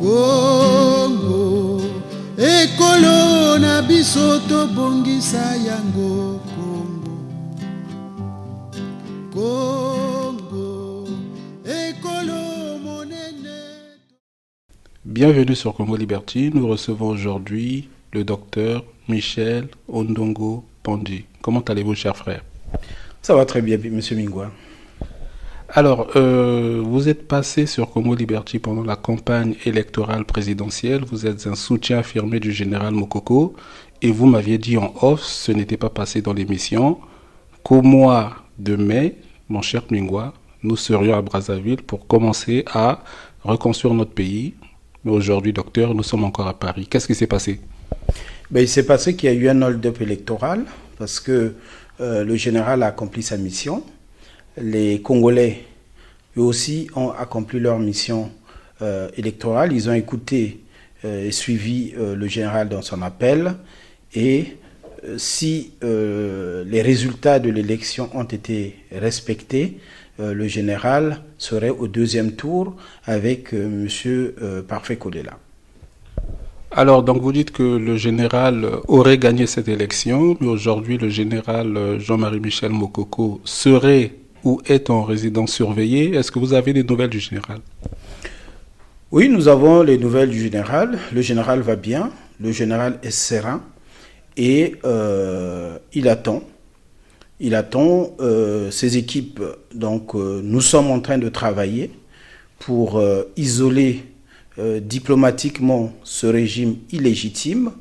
Congo, ekolo na biso tobongisa yango. Congo, ekolo monene. Bienvenue sur Congo Liberty. Nous recevons aujourd'hui le docteur Michel Ondongo Pandi. Comment allez-vous, cher frère? Ça va très bien, monsieur Mingwa. Alors, vous êtes passé sur Congo Liberty pendant la campagne électorale présidentielle. Vous êtes un soutien affirmé du général Mokoko. Et vous m'aviez dit en off, ce n'était pas passé dans l'émission, qu'au mois de mai, mon cher Mingwa, nous serions à Brazzaville pour commencer à reconstruire notre pays. Mais aujourd'hui, docteur, nous sommes encore à Paris. Qu'est-ce qui s'est passé? Il s'est passé qu'il y a eu un hold-up électoral parce que le général a accompli sa mission. Les Congolais, eux aussi, ont accompli leur mission électorale. Ils ont écouté et suivi le général dans son appel. Et si les résultats de l'élection ont été respectés, le général serait au deuxième tour avec M. Parfait Kolela. Alors, donc vous dites que le général aurait gagné cette élection, mais aujourd'hui le général Jean-Marie Michel Mokoko serait ou est en résidence surveillée. Est-ce que vous avez des nouvelles du général? Oui, nous avons les nouvelles du général. Le général va bien, le général est serein et il attend. Il attend ses équipes. Donc, nous sommes en train de travailler pour isoler diplomatiquement ce régime illégitime.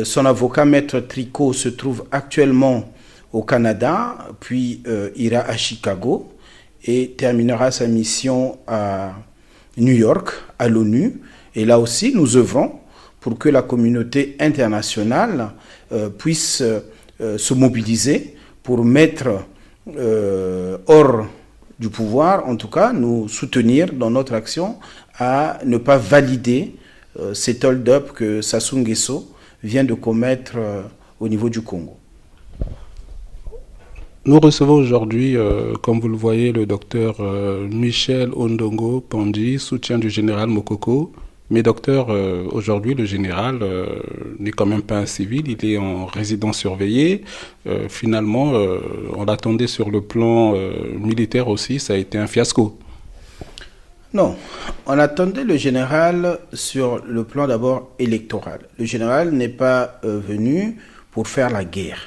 Son avocat, Maître Tricot, se trouve actuellement au Canada, puis ira à Chicago et terminera sa mission à New York, à l'ONU. Et là aussi, nous œuvrons pour que la communauté internationale puisse se mobiliser pour mettre hors du pouvoir, en tout cas, nous soutenir dans notre action à ne pas valider cet hold-up que Sassou Nguesso vient de commettre au niveau du Congo. Nous recevons aujourd'hui, comme vous le voyez, le docteur Michel Ondongo Pandi, soutien du général Mokoko. Mais docteur, aujourd'hui, le général n'est quand même pas un civil, il est en résidence surveillée. Finalement, on l'attendait sur le plan militaire aussi, ça a été un fiasco. Non, on attendait le général sur le plan d'abord électoral. Le général n'est pas venu pour faire la guerre.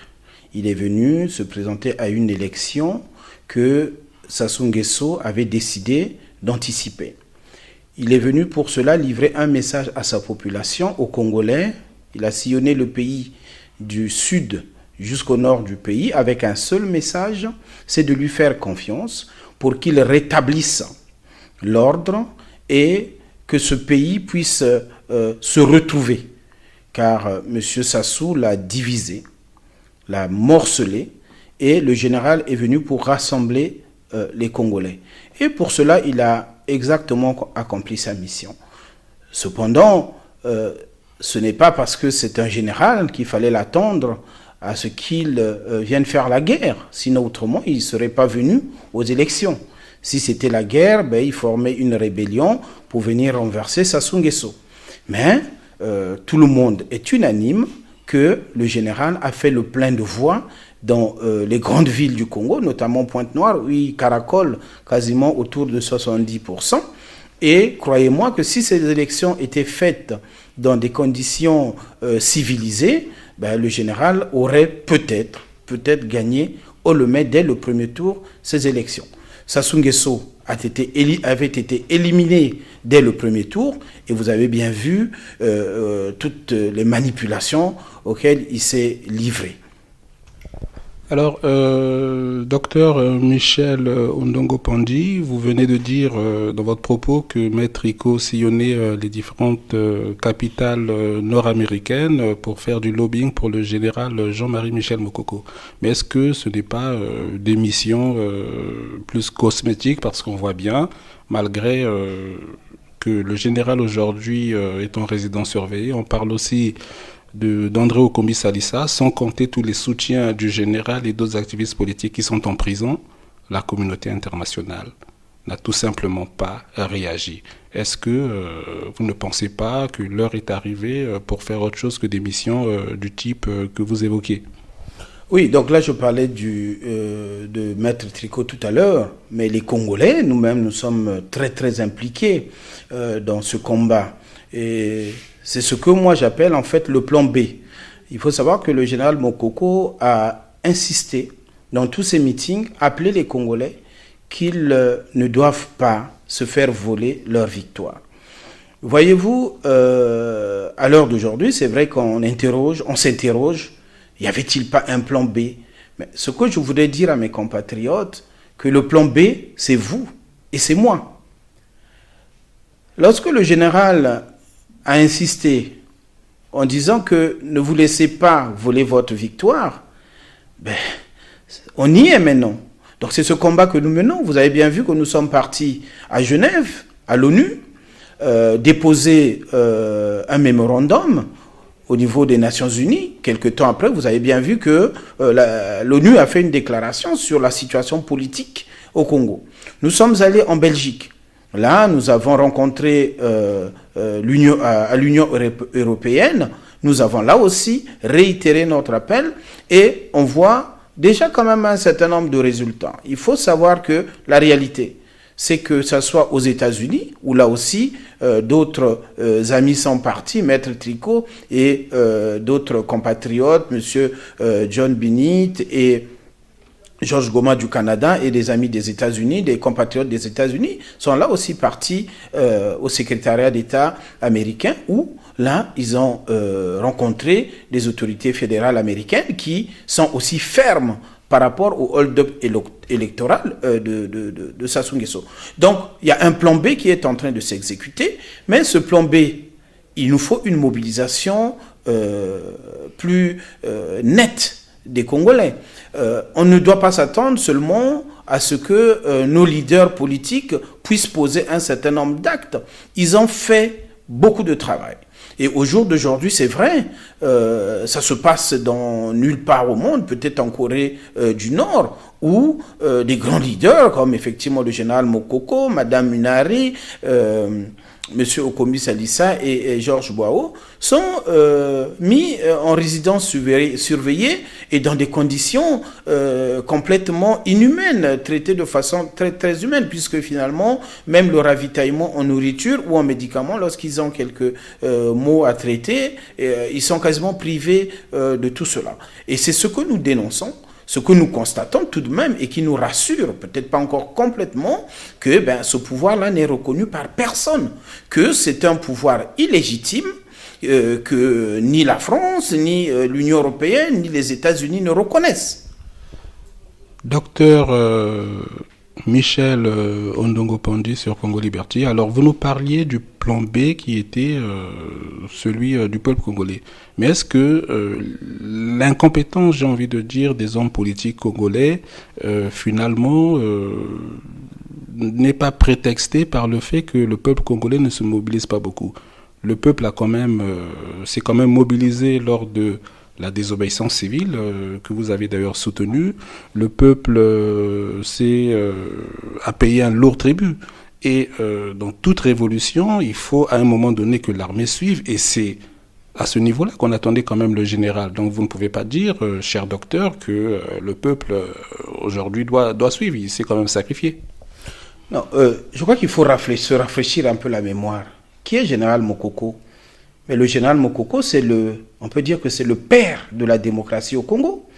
Il est venu se présenter à une élection que Sassou Nguesso avait décidé d'anticiper. Il est venu pour cela livrer un message à sa population, aux Congolais. Il a sillonné le pays du sud jusqu'au nord du pays avec un seul message, c'est de lui faire confiance pour qu'il rétablisse l'ordre et que ce pays puisse se retrouver. Car M. Sassou l'a divisé, l'a morcelé, et le général est venu pour rassembler les Congolais. Et pour cela, il a exactement accompli sa mission. Cependant, ce n'est pas parce que c'est un général qu'il fallait l'attendre à ce qu'il vienne faire la guerre. Sinon, autrement, il ne serait pas venu aux élections. Si c'était la guerre, il formait une rébellion pour venir renverser Sassou Nguesso. Mais tout le monde est unanime que le général a fait le plein de voix dans les grandes villes du Congo, notamment Pointe-Noire, où il caracole quasiment autour de 70%. Et croyez-moi que si ces élections étaient faites dans des conditions civilisées, le général aurait peut-être gagné au Lomé dès le premier tour ces élections. Sassou Nguesso avait été éliminé dès le premier tour et vous avez bien vu toutes les manipulations auxquelles il s'est livré. Alors, docteur Michel Ondongo Pandi, vous venez de dire dans votre propos que Maître Tricot sillonnait les différentes capitales nord-américaines pour faire du lobbying pour le général Jean-Marie Michel Mokoko. Mais est-ce que ce n'est pas des missions plus cosmétiques, parce qu'on voit bien, malgré que le général aujourd'hui est en résidence surveillée, on parle aussi d'André Okombi Salissa, sans compter tous les soutiens du général et d'autres activistes politiques qui sont en prison, la communauté internationale n'a tout simplement pas réagi. Est-ce que vous ne pensez pas que l'heure est arrivée pour faire autre chose que des missions du type que vous évoquez? Oui, donc là je parlais de Maître Tricot tout à l'heure, mais les Congolais, nous-mêmes, nous sommes très très impliqués dans ce combat. Et c'est ce que moi j'appelle en fait le plan B. Il faut savoir que le général Mokoko a insisté dans tous ses meetings, appeler les Congolais qu'ils ne doivent pas se faire voler leur victoire. Voyez-vous, à l'heure d'aujourd'hui, c'est vrai qu'on s'interroge, y avait-il pas un plan B? Mais ce que je voudrais dire à mes compatriotes, que le plan B, c'est vous et c'est moi. Lorsque le général a insisté en disant que ne vous laissez pas voler votre victoire, ben, on y est maintenant. Donc c'est ce combat que nous menons. Vous avez bien vu que nous sommes partis à Genève, à l'ONU, déposer un mémorandum au niveau des Nations Unies. Quelque temps après, vous avez bien vu que l'ONU a fait une déclaration sur la situation politique au Congo. Nous sommes allés en Belgique. Là, nous avons rencontré à l'Union européenne. Nous avons là aussi réitéré notre appel et on voit déjà quand même un certain nombre de résultats. Il faut savoir que la réalité, c'est que ça soit aux États-Unis, où là aussi d'autres amis sont partis, Maître Tricot et d'autres compatriotes, Monsieur John Binit et Georges Goma du Canada et des amis des États-Unis, des compatriotes des États-Unis, sont là aussi partis au secrétariat d'État américain où là, ils ont rencontré des autorités fédérales américaines qui sont aussi fermes par rapport au hold-up électoral de Sassou Nguesso. Donc, il y a un plan B qui est en train de s'exécuter, mais ce plan B, il nous faut une mobilisation plus nette des Congolais. On ne doit pas s'attendre seulement à ce que nos leaders politiques puissent poser un certain nombre d'actes. Ils ont fait beaucoup de travail. Et au jour d'aujourd'hui, c'est vrai, ça se passe dans nulle part au monde, peut-être en Corée du Nord, où des grands leaders, comme effectivement le général Mokoko, Madame Munari, Monsieur Okomi Salissa et Georges Boao, sont mis en résidence surveillée et dans des conditions complètement inhumaines, traités de façon très, très humaine, puisque finalement, même le ravitaillement en nourriture ou en médicaments, lorsqu'ils ont quelques maux à traiter, ils sont quasiment privés de tout cela. Et c'est ce que nous dénonçons. Ce que nous constatons tout de même et qui nous rassure, peut-être pas encore complètement, que ce pouvoir-là n'est reconnu par personne, que c'est un pouvoir illégitime, que ni la France, ni l'Union européenne, ni les États-Unis ne reconnaissent. Docteur Michel Ondongo Pandi sur Congo Liberty, alors vous nous parliez du plan B qui était celui du peuple congolais. Mais est-ce que l'incompétence, j'ai envie de dire, des hommes politiques congolais, finalement, n'est pas prétextée par le fait que le peuple congolais ne se mobilise pas beaucoup? Le peuple s'est quand même mobilisé lors de la désobéissance civile, que vous avez d'ailleurs soutenue. Le peuple a payé un lourd tribut. Et dans toute révolution, il faut à un moment donné que l'armée suive. Et c'est à ce niveau-là qu'on attendait quand même le général. Donc vous ne pouvez pas dire, cher docteur, que le peuple aujourd'hui doit suivre. Il s'est quand même sacrifié. Non, je crois qu'il faut se rafraîchir un peu la mémoire. Qui est général Mokoko? Mais le général Mokoko, on peut dire que c'est le père de la démocratie au Congo.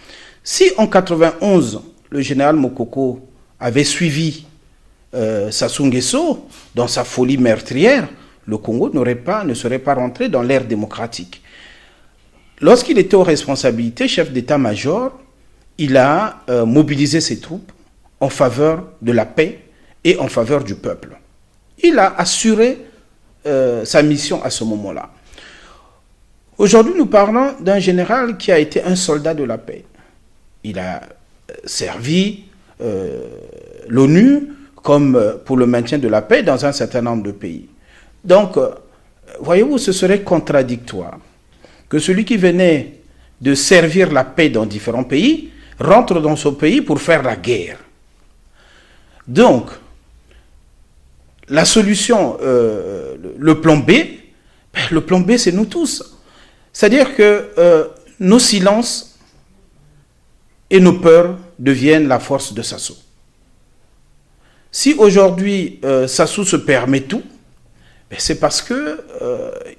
Si en 91, le général Mokoko avait suivi Sassou Nguesso dans sa folie meurtrière, le Congo ne serait pas rentré dans l'ère démocratique. Lorsqu'il était aux responsabilités, chef d'état-major, il a mobilisé ses troupes en faveur de la paix et en faveur du peuple. Il a assuré sa mission à ce moment-là. Aujourd'hui, nous parlons d'un général qui a été un soldat de la paix. Il a servi l'ONU comme pour le maintien de la paix dans un certain nombre de pays. Donc, voyez-vous, ce serait contradictoire que celui qui venait de servir la paix dans différents pays rentre dans son pays pour faire la guerre. Donc, la solution, le plan B, le plan B, c'est nous tous. C'est-à-dire que nos silences et nos peurs deviennent la force de Sassou. Si aujourd'hui Sassou se permet tout, c'est parce que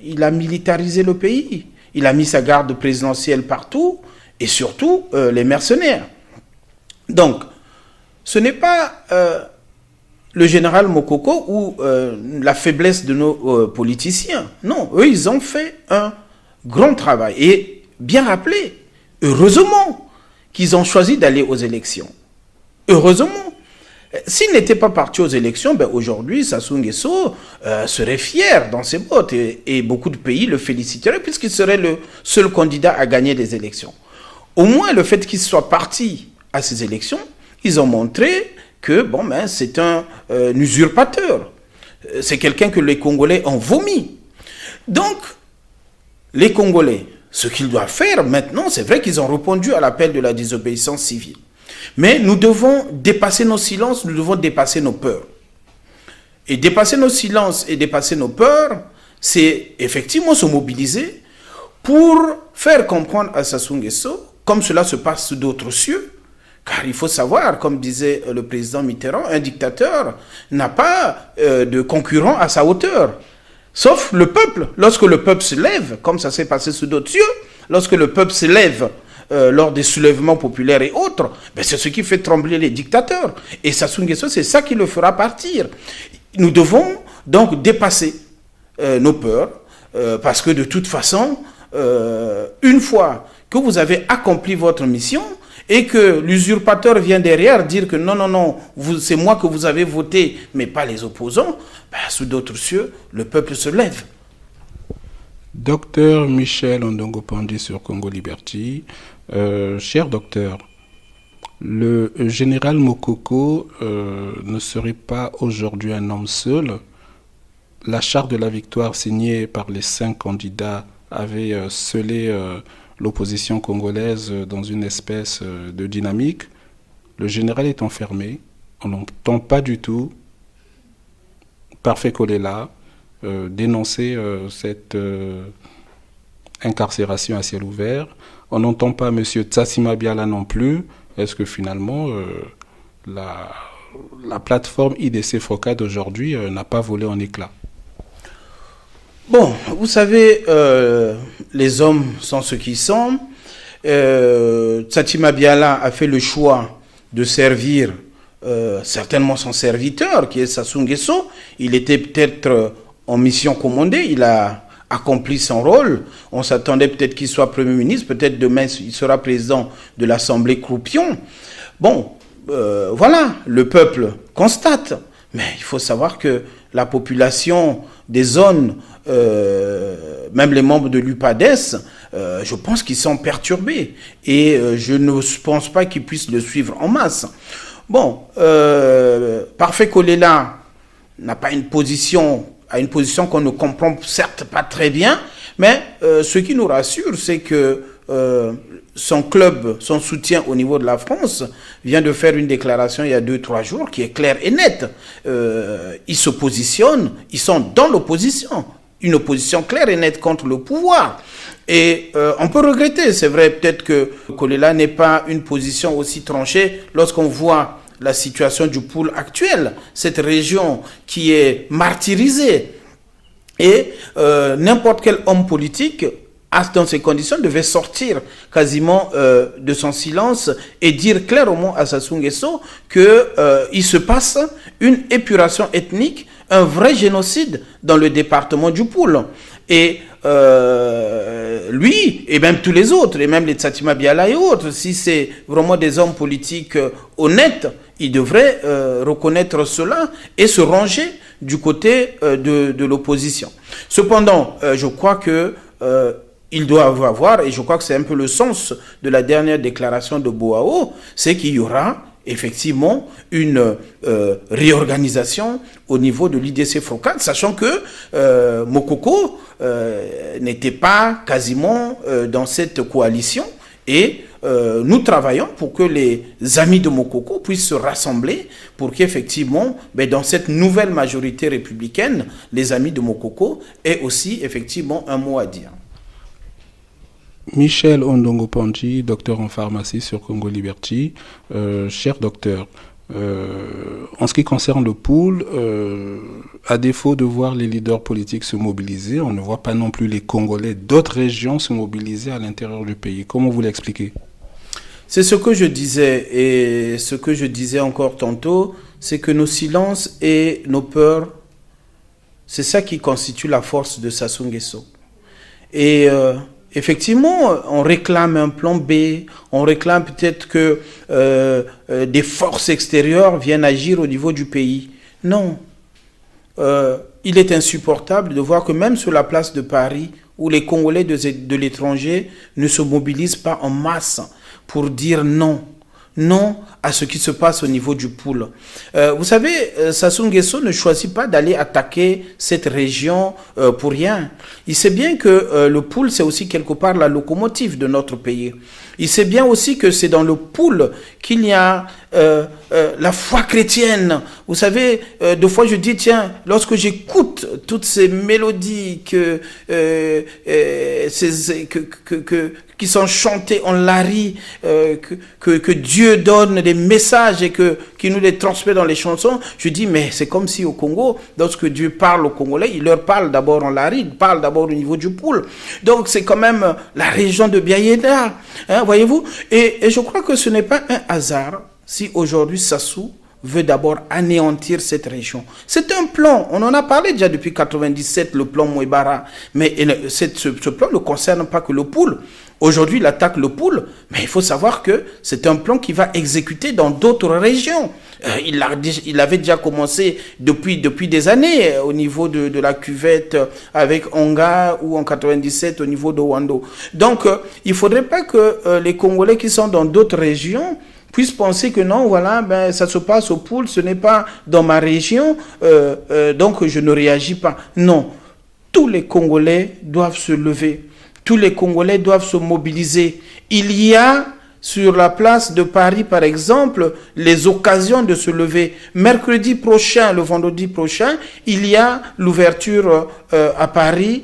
il a militarisé le pays. Il a mis sa garde présidentielle partout et surtout les mercenaires. Donc, ce n'est pas le général Mokoko ou la faiblesse de nos politiciens. Non, eux, ils ont fait un grand travail. Et bien rappelé, heureusement qu'ils ont choisi d'aller aux élections. Heureusement. S'ils n'étaient pas partis aux élections, aujourd'hui, Sassou Nguesso serait fier dans ses bottes et beaucoup de pays le féliciteraient puisqu'il serait le seul candidat à gagner les élections. Au moins, le fait qu'il soit parti à ces élections, ils ont montré que c'est un usurpateur. C'est quelqu'un que les Congolais ont vomi. Donc, les Congolais, ce qu'ils doivent faire maintenant, c'est vrai qu'ils ont répondu à l'appel de la désobéissance civile. Mais nous devons dépasser nos silences, nous devons dépasser nos peurs. Et dépasser nos silences et dépasser nos peurs, c'est effectivement se mobiliser pour faire comprendre à Sassou Nguesso, comme cela se passe sous d'autres cieux, car il faut savoir, comme disait le président Mitterrand, un dictateur n'a pas de concurrent à sa hauteur. Sauf le peuple. Lorsque le peuple se lève, comme ça s'est passé sous d'autres cieux, lorsque le peuple se lève lors des soulèvements populaires et autres, c'est ce qui fait trembler les dictateurs. Et Sassou Nguesso, c'est ça qui le fera partir. Nous devons donc dépasser nos peurs, parce que de toute façon, une fois que vous avez accompli votre mission, et que l'usurpateur vient derrière dire que non, c'est moi que vous avez voté, mais pas les opposants, sous d'autres cieux, le peuple se lève. Docteur Michel Ondongo Pandi sur Congo Liberty. Cher docteur, le général Mokoko ne serait pas aujourd'hui un homme seul. La charte de la victoire signée par les 5 candidats avait scellé l'opposition congolaise dans une espèce de dynamique. Le général est enfermé, on n'entend pas du tout Parfait Kolela dénoncer cette incarcération à ciel ouvert. On n'entend pas M. Tsassima Biala non plus. Est-ce que finalement la plateforme IDC FOCA d'aujourd'hui n'a pas volé en éclats? Bon, vous savez, les hommes sont ce qu'ils sont. Tsassima Biala a fait le choix de servir certainement son serviteur, qui est Sassou Nguesso. Il était peut-être en mission commandée, il a accompli son rôle. On s'attendait peut-être qu'il soit Premier ministre, peut-être demain il sera président de l'Assemblée Croupion. Bon, voilà, le peuple constate. Mais il faut savoir que la population des zones, même les membres de l'UPADES, je pense qu'ils sont perturbés. Et je ne pense pas qu'ils puissent le suivre en masse. Bon, Parfait Kolela n'a pas une position qu'on ne comprend certes pas très bien, mais ce qui nous rassure, c'est que son club, son soutien au niveau de la France, vient de faire une déclaration il y a 2-3 jours qui est claire et nette. Ils se positionnent, ils sont dans l'opposition, une opposition claire et nette contre le pouvoir. Et on peut regretter, c'est vrai, peut-être que Kolela n'ait pas une position aussi tranchée lorsqu'on voit la situation du pôle actuel, cette région qui est martyrisée. Et n'importe quel homme politique, dans ces conditions, devait sortir quasiment de son silence et dire clairement à Sassou Nguesso qu'il se passe une épuration ethnique, un vrai génocide dans le département du Poul. Et lui, et même tous les autres, et même les Tsassima Biala et autres, si c'est vraiment des hommes politiques honnêtes, ils devraient reconnaître cela et se ranger du côté de l'opposition. Cependant, je crois que il doit avoir, et je crois que c'est un peu le sens de la dernière déclaration de Boao, c'est qu'il y aura effectivement une réorganisation au niveau de l'IDC FOCAD, sachant que Mokoko n'était pas quasiment dans cette coalition et nous travaillons pour que les amis de Mokoko puissent se rassembler pour qu'effectivement, dans cette nouvelle majorité républicaine, les amis de Mokoko aient aussi effectivement un mot à dire. Michel Ondongo Pandji, docteur en pharmacie sur Congo Liberty. Cher docteur, en ce qui concerne le pool, à défaut de voir les leaders politiques se mobiliser, on ne voit pas non plus les Congolais d'autres régions se mobiliser à l'intérieur du pays. Comment vous l'expliquez? C'est ce que je disais, et ce que je disais encore tantôt, c'est que nos silences et nos peurs, c'est ça qui constitue la force de Sassou Nguesso. Et effectivement, on réclame un plan B, on réclame peut-être que des forces extérieures viennent agir au niveau du pays. Non. Il est insupportable de voir que même sur la place de Paris, où les Congolais de l'étranger ne se mobilisent pas en masse pour dire non. Non à ce qui se passe au niveau du pool. Vous savez, Sassou Nguesso ne choisit pas d'aller attaquer cette région pour rien. Il sait bien que le pool, c'est aussi quelque part la locomotive de notre pays. Il sait bien aussi que c'est dans le pool qu'il y a la foi chrétienne. Vous savez, deux fois je dis, tiens, lorsque j'écoute toutes ces mélodies qui sont chantées en lari, que Dieu donne des messages et qu'il nous les transmet dans les chansons, je dis, mais c'est comme si au Congo, lorsque Dieu parle aux Congolais, il leur parle d'abord en lari, il parle d'abord au niveau du pool. Donc c'est quand même la région de Biayeda, hein, voyez-vous. Et je crois que ce n'est pas un hasard si aujourd'hui Sassou veut d'abord anéantir cette région. C'est un plan, on en a parlé déjà depuis 1997, le plan Mouebara, mais ce plan ne concerne pas que le pool. Aujourd'hui, il attaque le pool, mais il faut savoir que c'est un plan qui va exécuter dans d'autres régions. Il avait déjà commencé depuis des années au niveau de la cuvette avec Onga ou en 97 au niveau de Wando. Donc, il ne faudrait pas que les Congolais qui sont dans d'autres régions puissent penser que non, voilà, ça se passe au pool, ce n'est pas dans ma région, donc je ne réagis pas. Non, tous les Congolais doivent se lever. Tous les Congolais doivent se mobiliser. Il y a sur la place de Paris, par exemple, les occasions de se lever. Mercredi prochain, le vendredi prochain, il y a l'ouverture à Paris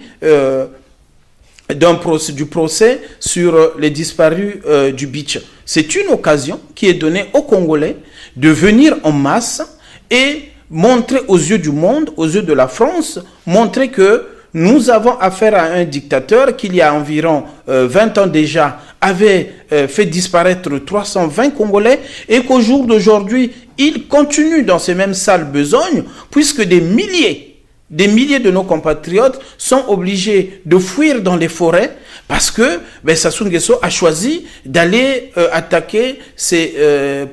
du procès sur les disparus du Beach. C'est une occasion qui est donnée aux Congolais de venir en masse et montrer aux yeux du monde, aux yeux de la France, montrer que nous avons affaire à un dictateur qui, il y a environ 20 ans déjà, avait fait disparaître 320 Congolais et qu'au jour d'aujourd'hui, il continue dans ces mêmes sales besognes puisque des milliers de nos compatriotes sont obligés de fuir dans les forêts parce que Sassou Nguesso a choisi d'aller attaquer ces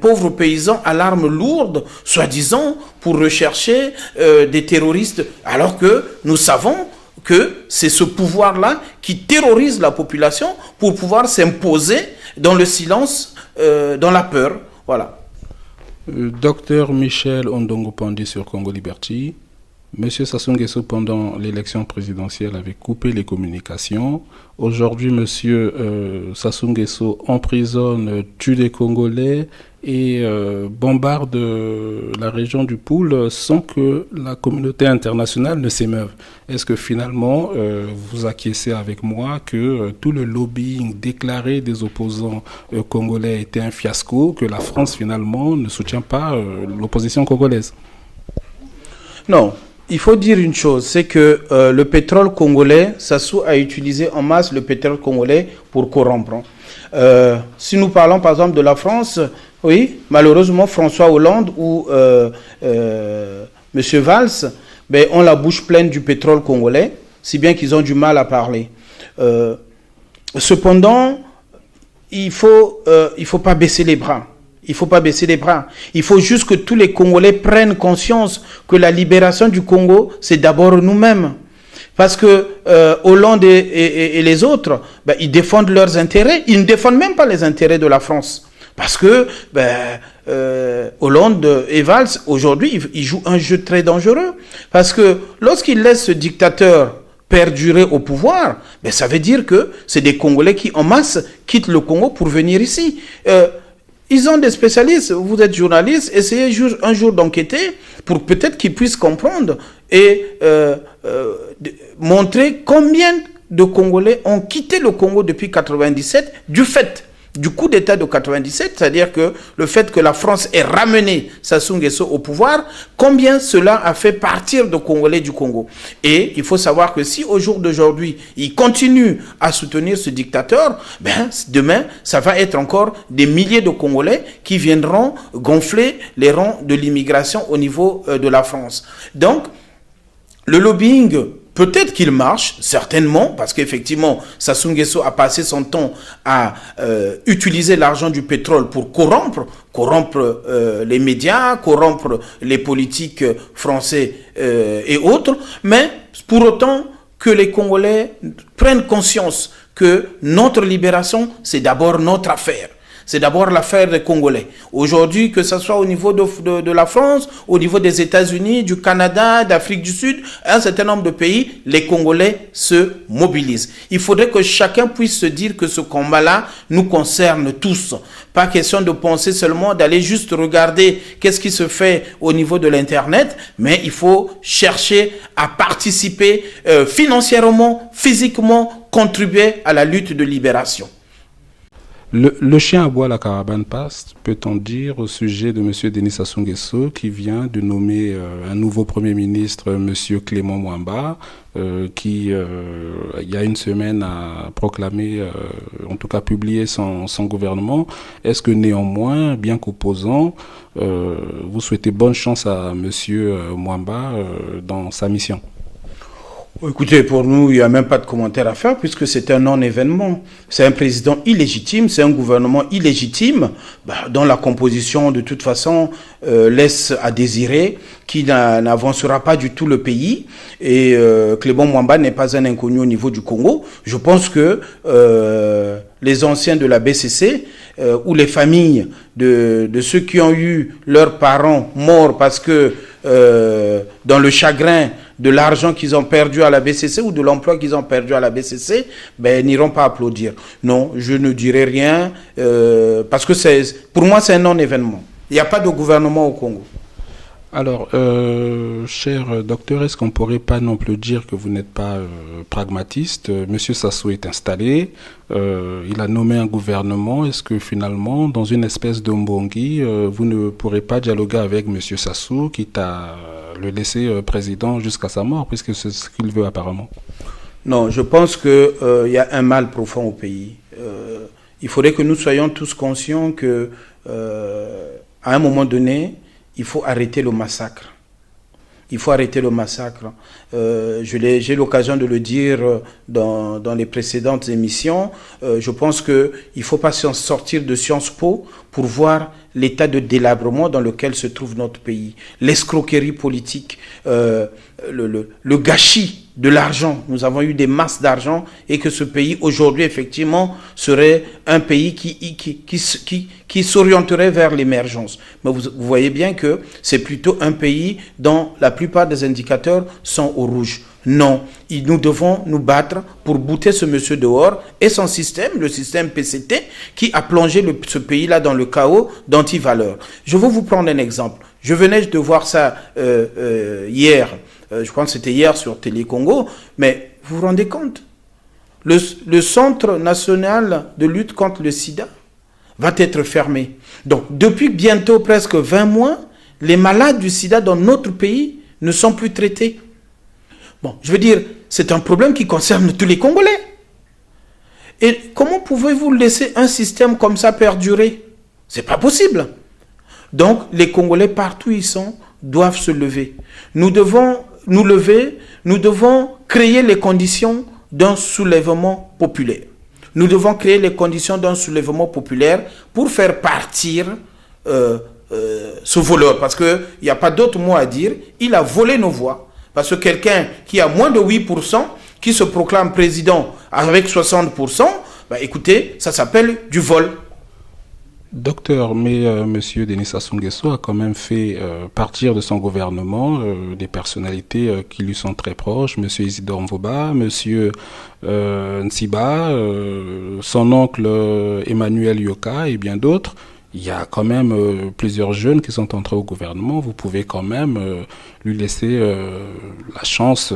pauvres paysans à l'arme lourde, soi-disant pour rechercher des terroristes, alors que nous savons que c'est ce pouvoir-là qui terrorise la population pour pouvoir s'imposer dans le silence, dans la peur. Voilà. Docteur Michel Ondongo Pandji sur Congo Liberty. Monsieur Sassou Nguesso, pendant l'élection présidentielle, avait coupé les communications. Aujourd'hui, monsieur Sassou Nguesso emprisonne, tue des Congolais et bombarde la région du Pool sans que la communauté internationale ne s'émeuve. Est-ce que finalement, vous acquiescez avec moi que tout le lobbying déclaré des opposants congolais était un fiasco, que la France finalement ne soutient pas l'opposition congolaise? Non. Il faut dire une chose, c'est que le pétrole congolais, Sassou a utilisé en masse le pétrole congolais pour corrompre. Si nous parlons par exemple de la France, oui, malheureusement François Hollande ou M. Valls ont la bouche pleine du pétrole congolais, si bien qu'ils ont du mal à parler. Cependant, il faut pas baisser les bras. Il ne faut pas baisser les bras. Il faut juste que tous les Congolais prennent conscience que la libération du Congo, c'est d'abord nous-mêmes. Parce que Hollande et les autres, ils défendent leurs intérêts. Ils ne défendent même pas les intérêts de la France. Parce que Hollande et Valls, aujourd'hui, ils jouent un jeu très dangereux. Parce que lorsqu'ils laissent ce dictateur perdurer au pouvoir, ben ça veut dire que c'est des Congolais qui en masse quittent le Congo pour venir ici. Ils ont des spécialistes, vous êtes journaliste, essayez un jour d'enquêter pour peut-être qu'ils puissent comprendre et montrer combien de Congolais ont quitté le Congo depuis 1997 du fait du coup d'État de 97, c'est-à-dire que le fait que la France ait ramené Sassou Nguesso au pouvoir, combien cela a fait partir de Congolais du Congo. Et il faut savoir que si au jour d'aujourd'hui, il continue à soutenir ce dictateur, ben demain, ça va être encore des milliers de Congolais qui viendront gonfler les rangs de l'immigration au niveau de la France. Donc, le lobbying, peut-être qu'il marche, certainement, parce qu'effectivement, Sassou Nguesso a passé son temps à utiliser l'argent du pétrole pour corrompre les médias, corrompre les politiques français et autres, mais pour autant que les Congolais prennent conscience que notre libération, c'est d'abord notre affaire. C'est d'abord l'affaire des Congolais. Aujourd'hui, que ce soit au niveau de la France, au niveau des États-Unis, du Canada, d'Afrique du Sud, un certain nombre de pays, les Congolais se mobilisent. Il faudrait que chacun puisse se dire que ce combat-là nous concerne tous. Pas question de penser seulement d'aller juste regarder qu'est-ce qui se fait au niveau de l'Internet, mais il faut chercher à participer financièrement, physiquement, contribuer à la lutte de libération. Le chien aboie, la caravane passe, peut-on dire au sujet de M. Denis Sassou Nguesso qui vient de nommer un nouveau Premier ministre, M. Clément Mwamba, qui, il y a une semaine, a proclamé, en tout cas publié son gouvernement. Est-ce que néanmoins, bien qu'opposant, vous souhaitez bonne chance à M. Mwamba dans sa mission? Écoutez, pour nous, il n'y a même pas de commentaire à faire puisque c'est un non-événement. C'est un président illégitime, c'est un gouvernement illégitime dont la composition, de toute façon, laisse à désirer, qui n'avancera pas du tout le pays. Et Clément Mwamba n'est pas un inconnu au niveau du Congo. Je pense que les anciens de la BCC ou les familles de ceux qui ont eu leurs parents morts parce que dans le chagrin de l'argent qu'ils ont perdu à la BCC ou de l'emploi qu'ils ont perdu à la BCC, ben, n'iront pas applaudir. Non, je ne dirai rien parce que pour moi, c'est un non-événement. Il n'y a pas de gouvernement au Congo. Alors, cher docteur, est-ce qu'on ne pourrait pas non plus dire que vous n'êtes pas pragmatiste? Monsieur Sassou est installé, il a nommé un gouvernement. Est-ce que finalement, dans une espèce de mbongi, vous ne pourrez pas dialoguer avec Monsieur Sassou, quitte à le laisser président jusqu'à sa mort, puisque c'est ce qu'il veut apparemment? Non, je pense qu'il y a un mal profond au pays. Il faudrait que nous soyons tous conscients que, à un moment donné, il faut arrêter le massacre. Il faut arrêter le massacre. J'ai l'occasion de le dire dans les précédentes émissions. Je pense qu'il ne faut pas sortir de Sciences Po pour voir l'état de délabrement dans lequel se trouve notre pays. L'escroquerie politique, le gâchis de l'argent. Nous avons eu des masses d'argent et que ce pays aujourd'hui effectivement serait un pays qui s'orienterait vers l'émergence. Mais vous voyez bien que c'est plutôt un pays dont la plupart des indicateurs sont au rouge. Non, nous devons nous battre pour bouter ce monsieur dehors et son système, le système PCT, qui a plongé ce pays-là dans le chaos d'anti-valeurs. Je vais vous prendre un exemple. Je venais de voir ça hier, je pense que c'était hier sur Télé Congo, mais vous vous rendez compte, le Centre national de lutte contre le sida va être fermé. Donc, depuis bientôt presque 20 mois, les malades du sida dans notre pays ne sont plus traités. Bon, je veux dire, c'est un problème qui concerne tous les Congolais. Et comment pouvez-vous laisser un système comme ça perdurer? C'est pas possible. Donc, les Congolais, partout où ils sont, doivent se lever. Nous devons nous lever, nous devons créer les conditions d'un soulèvement populaire. Nous devons créer les conditions d'un soulèvement populaire pour faire partir ce voleur. Parce qu'il n'y a pas d'autre mot à dire. Il a volé nos voix. Parce que quelqu'un qui a moins de 8%, qui se proclame président avec 60%, bah écoutez, ça s'appelle du vol. Docteur, mais Monsieur Denis Sassou Nguesso a quand même fait partir de son gouvernement des personnalités qui lui sont très proches, Monsieur Isidore Mvoba, Monsieur Nsiba, son oncle Emmanuel Yoka et bien d'autres. Il y a quand même plusieurs jeunes qui sont entrés au gouvernement. Vous pouvez quand même lui laisser la chance,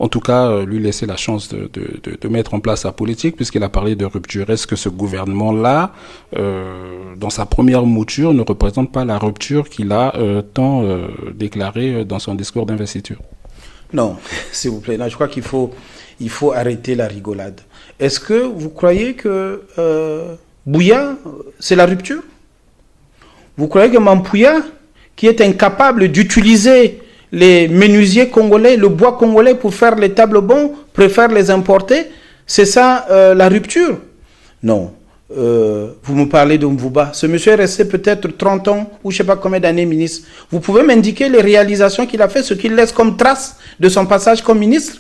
en tout cas lui laisser la chance de mettre en place sa politique, puisqu'il a parlé de rupture. Est-ce que ce gouvernement-là, dans sa première mouture, ne représente pas la rupture qu'il a tant déclarée dans son discours d'investiture? Non, s'il vous plaît. Non, je crois qu'il faut arrêter la rigolade. Est-ce que vous croyez que Bouya, c'est la rupture? Vous croyez que Mampouya, qui est incapable d'utiliser les menuisiers congolais, le bois congolais pour faire les tables bonds, préfère les importer? C'est ça la rupture? Non. Vous me parlez de Mvouba. Ce monsieur est resté peut-être 30 ans ou je ne sais pas combien d'années ministre. Vous pouvez m'indiquer les réalisations qu'il a fait, ce qu'il laisse comme trace de son passage comme ministre?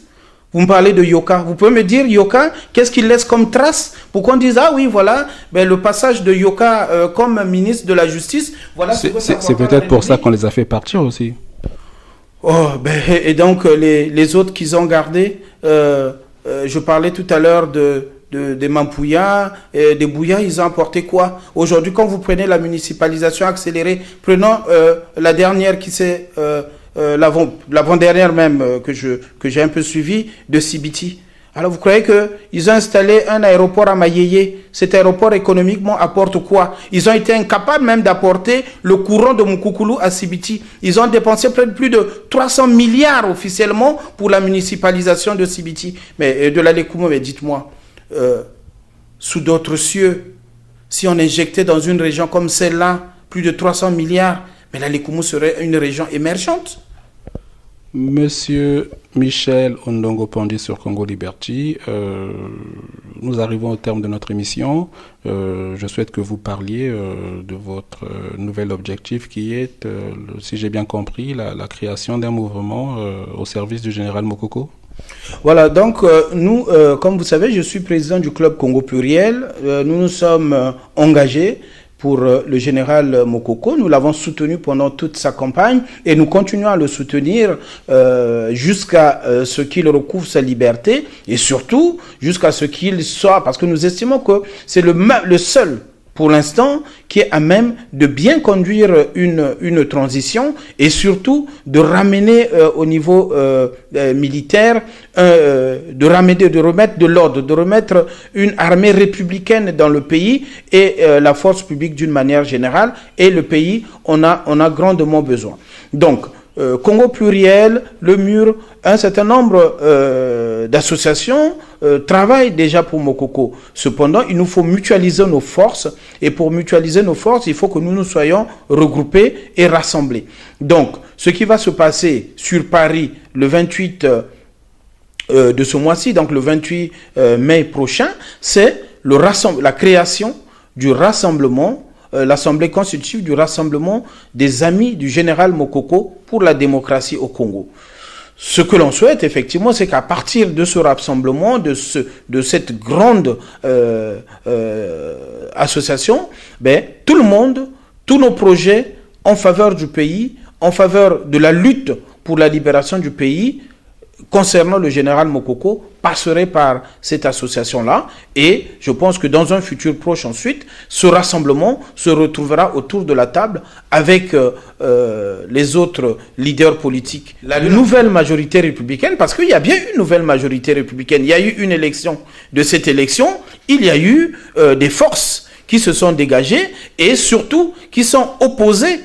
Vous me parlez de Yoka. Vous pouvez me dire, Yoka, qu'est-ce qu'il laisse comme trace pour qu'on dise, ah oui, voilà, ben, le passage de Yoka comme ministre de la Justice, voilà. C'est peut-être pour ça qu'on les a fait partir aussi. Oh, ben, et donc les autres qu'ils ont gardés, je parlais tout à l'heure des Mampouya, des Bouya, ils ont apporté quoi? Aujourd'hui, quand vous prenez la municipalisation accélérée, prenons la dernière qui s'est... l'avant-dernière même que j'ai un peu suivi de Sibiti. Alors vous croyez qu'ils ont installé un aéroport à Mayeye? Cet aéroport économiquement apporte quoi? Ils ont été incapables même d'apporter le courant de Mukukulu à Sibiti. Ils ont dépensé plus de 300 milliards officiellement pour la municipalisation de Sibiti. Mais de la Lékoumou, mais dites-moi, sous d'autres cieux, si on injectait dans une région comme celle-là plus de 300 milliards, mais la Lékoumou serait une région émergente. Monsieur Michel Ondongo Pandi sur Congo Liberty, nous arrivons au terme de notre émission. Je souhaite que vous parliez de votre nouvel objectif qui est, si j'ai bien compris, la création d'un mouvement au service du général Mokoko. Voilà, donc nous, comme vous savez, je suis président du Club Congo Pluriel. Nous nous sommes engagés pour le général Mokoko. Nous l'avons soutenu pendant toute sa campagne et nous continuons à le soutenir jusqu'à ce qu'il recouvre sa liberté et surtout jusqu'à ce qu'il soit, parce que nous estimons que c'est le seul pour l'instant qui est à même de bien conduire une transition et surtout de ramener au niveau militaire, de remettre de l'ordre, de remettre une armée républicaine dans le pays et la force publique d'une manière générale. Et le pays, on a grandement besoin. Donc, Congo Pluriel, le Mur, un certain nombre d'associations travaillent déjà pour Mokoko. Cependant, il nous faut mutualiser nos forces et pour mutualiser nos forces, il faut que nous soyons regroupés et rassemblés. Donc, ce qui va se passer sur Paris le 28 de ce mois-ci, donc le 28 mai prochain, c'est la création du rassemblement, l'Assemblée constitutive du rassemblement des amis du général Mokoko pour la démocratie au Congo. Ce que l'on souhaite, effectivement, c'est qu'à partir de ce rassemblement, de cette grande association, tout le monde, tous nos projets en faveur du pays, en faveur de la lutte pour la libération du pays, concernant le général Mokoko, passerait par cette association-là. Et je pense que dans un futur proche ensuite, ce rassemblement se retrouvera autour de la table avec les autres leaders politiques. La nouvelle majorité républicaine, parce qu'il y a bien une nouvelle majorité républicaine, il y a eu une élection. De cette élection, il y a eu des forces qui se sont dégagées et surtout qui sont opposées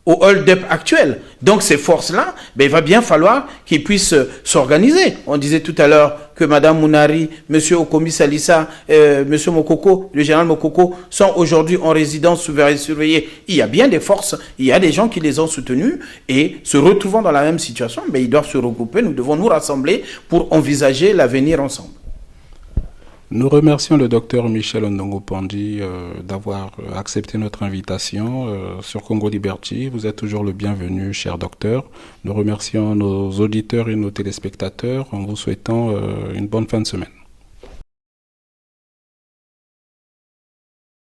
au hold-up actuel. Donc ces forces-là, il va bien falloir qu'ils puissent s'organiser. On disait tout à l'heure que Mme Mounari, M. Okomi Salissa, M. Mokoko, le général Mokoko, sont aujourd'hui en résidence surveillée. Il y a bien des forces, il y a des gens qui les ont soutenus et se retrouvant dans la même situation, ils doivent se regrouper, nous devons nous rassembler pour envisager l'avenir ensemble. Nous remercions le docteur Michel Ondongo Pandi d'avoir accepté notre invitation sur Congo Liberty. Vous êtes toujours le bienvenu, cher docteur. Nous remercions nos auditeurs et nos téléspectateurs en vous souhaitant une bonne fin de semaine.